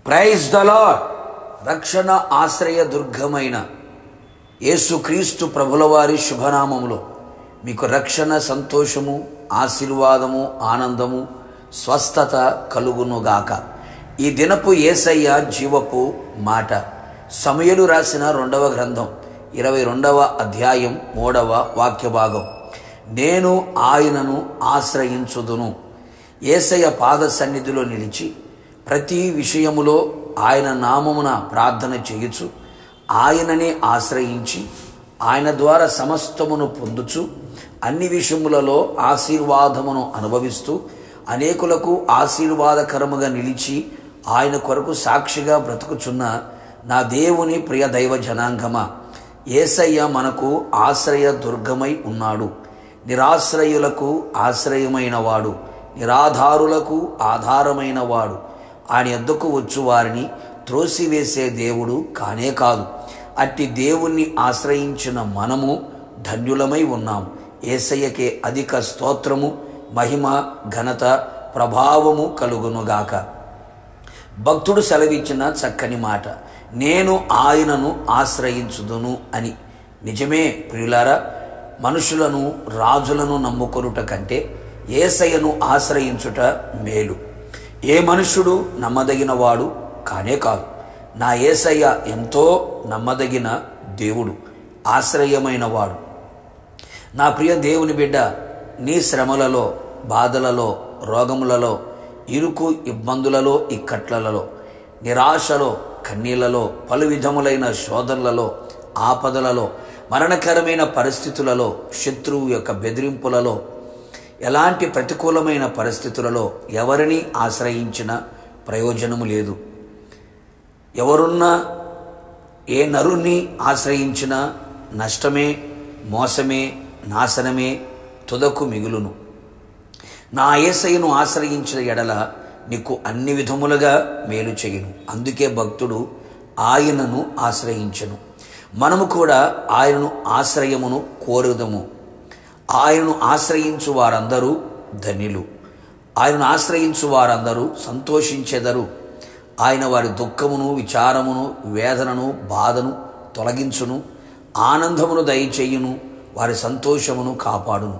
Praise the lord. రక్షణ ఆశ్రయ దుర్గమైన యేసుక్రీస్తు ప్రభుల వారి శుభనామములో మీకు రక్షణ, సంతోషము, ఆశీర్వాదము, ఆనందము, స్వస్థత కలుగునుగాక. ఈ దినపు యేసయ్య జీవపు మాట. సమూయేలు రాసిన 2వ గ్రంథం 22వ అధ్యాయం 3వ వాక్య భాగం. నేను ఆయనను ఆశ్రయించుదును. యేసయ్య పాద సన్నిధిలో నిలిచి ప్రతి విషయములో ఆయన నామమున ప్రార్థన చేయుచు, ఆయననే ఆశ్రయించి ఆయన ద్వారా సమస్తమును పొందుచు, అన్ని విషయములలో ఆశీర్వాదమును అనుభవిస్తూ, అనేకులకు ఆశీర్వాదకరముగా నిలిచి ఆయన కొరకు సాక్షిగా బ్రతుకుచున్న నా దేవుని ప్రియ దైవ జనాంగమా, యేసయ్య మనకు ఆశ్రయ దుర్గమై ఉన్నాడు. నిరాశ్రయులకు ఆశ్రయమైన వాడు, నిరాధారులకు ఆధారమైన వాడు. ఆయన యొద్దకు వచ్చు వారిని త్రోసివేసే దేవుడు కానే కాదు. అట్టి దేవుణ్ణి ఆశ్రయించిన మనము ధన్యులమై ఉన్నాము. యేసయ్యకే అధిక స్తోత్రము, మహిమ, ఘనత, ప్రభావము కలుగునుగాక. భక్తుడు సెలవిచ్చిన చక్కని మాట, నేను ఆయనను ఆశ్రయించుదును అని. నిజమే ప్రియులారా, మనుషులను, రాజులను నమ్ముకొనుట కంటే యేసయ్యను ఆశ్రయించుట మేలు. ఏ మనుషుడు నమ్మదగిన వాడు కానే కాదు. నా యేసయ్య ఎంతో నమ్మదగిన దేవుడు, ఆశ్రయమైన వాడు. నా ప్రియ దేవుని బిడ్డ, నీ శ్రమలలో, బాధలలో, రోగములలో, ఇరుకు ఇబ్బందులలో, ఇక్కట్లలో, నిరాశలో, కన్నీళ్లలో, పలు విధములైన శోధనలలో, ఆపదలలో, మరణకరమైన పరిస్థితులలో, శత్రువు యొక్క బెదిరింపులలో, ఎలాంటి ప్రతికూలమైన పరిస్థితులలో ఎవరిని ఆశ్రయించినా ప్రయోజనము లేదు. ఎవరున్నా, ఏ నరుణ్ణి ఆశ్రయించినా నష్టమే, మోసమే, నాశనమే తుదకు మిగులును. నా యేసయ్యను ఆశ్రయించిన ఎడల నీకు అన్ని విధములుగా మేలు చేయును. అందుకే భక్తుడు ఆయనను ఆశ్రయించెను. మనము కూడా ఆయనను ఆశ్రయమును కోరుదము. ఆయనను ఆశ్రయించు వారందరూ ధన్యులు. ఆయనను ఆశ్రయించు వారందరూ సంతోషించెదరు. ఆయన వారి దుఃఖమును, విచారమును, వేదనను, బాధను తొలగించును, ఆనందమును దయచేయును, వారి సంతోషమును కాపాడును.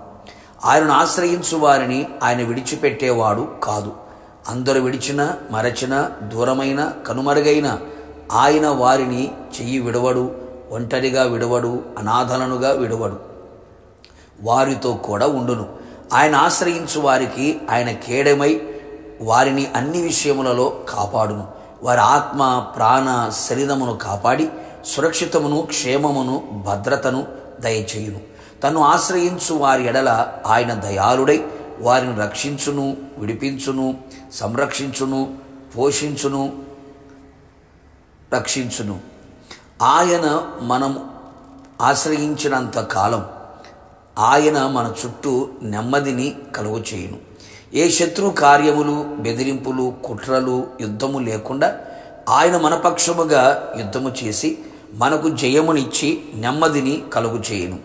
ఆయనను ఆశ్రయించు వారిని ఆయన విడిచిపెట్టేవాడు కాదు. అందరూ విడిచిన, మరచిన, దూరమైన, కనుమరుగైన ఆయన వారిని చెయ్యి విడవడు, ఒంటరిగా విడవడు, అనాథలనుగా విడవడు, వారితో కూడా ఉండును. ఆయన ఆశ్రయించు వారికి ఆయన కేడమై వారిని అన్ని విషయములలో కాపాడును. వారి ఆత్మ, ప్రాణ, శరీరమును కాపాడి సురక్షితమును, క్షేమమును, భద్రతను దయచేయును. తను ఆశ్రయించు వారి ఎడల ఆయన దయాళుడై వారిని రక్షించును, విడిపించును, సంరక్షించును, పోషించును, రక్షించును. ఆయన మనం ఆశ్రయించినంత కాలం ఆయన మన చుట్టూ నెమ్మదిని కలుగు చేయును. ఏ శత్రు కార్యములు, బెదిరింపులు, కుట్రలు, యుద్ధము లేకుండా ఆయన మన పక్షముగా యుద్ధము చేసి మనకు జయమునిచ్చి నెమ్మదిని కలుగు చేయును.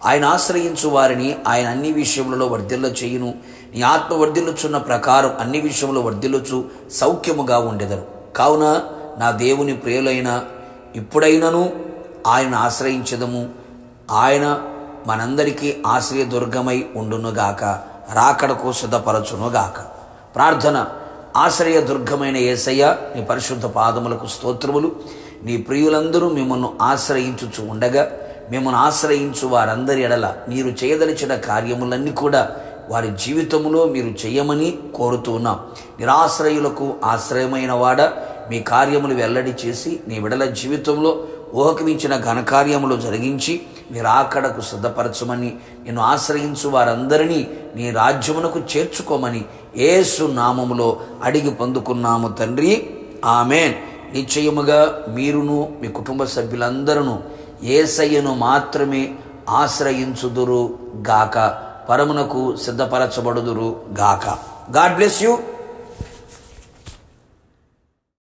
ఆయన ఆశ్రయించు వారిని ఆయన అన్ని విషయములలో వర్ధిల్ల చేయును. నీ ఆత్మ వర్ధిల్లుచున్న ప్రకారం అన్ని విషయములో వర్ధిల్లుచు సౌఖ్యముగా ఉండెదరు. కావున నా దేవుని ప్రియులైన ఇప్పుడైనను ఆయన ఆశ్రయించదము. ఆయన మనందరికీ ఆశ్రయ దుర్గమై ఉండునుగాక, రాకడకు సిద్ధపరచునుగాక. ప్రార్థన. ఆశ్రయ దుర్గమైన యేసయ్య, నీ పరిశుద్ధ పాదములకు స్తోత్రములు. నీ ప్రియులందరూ మిమ్మల్ని ఆశ్రయించుచు ఉండగా, మిమ్మల్ని ఆశ్రయించు వారందరి ఎడల మీరు చేయదలిచిన కార్యములన్నీ కూడా వారి జీవితంలో మీరు చేయమని కోరుతూ ఉన్నాం. నిరాశ్రయులకు ఆశ్రయమైన వాడ, మీ కార్యములు వెల్లడి చేసి నీ విడల జీవితంలో ఊహకు మించిన ఘనకార్యములు జరిగించి మీరు ఆకడకు సిద్ధపరచమని, నిన్ను ఆశ్రయించు వారందరినీ నీ రాజ్యమునకు చేర్చుకోమని యేసు నామములో అడిగి పొందుకున్నాము తండ్రి, ఆమేన్. నిశ్చయముగా మీరును మీ కుటుంబ సభ్యులందరూ యేసయ్యను మాత్రమే ఆశ్రయించుదురు గాక, పరమునకు సిద్ధపరచబడుదురు గాక. God bless you.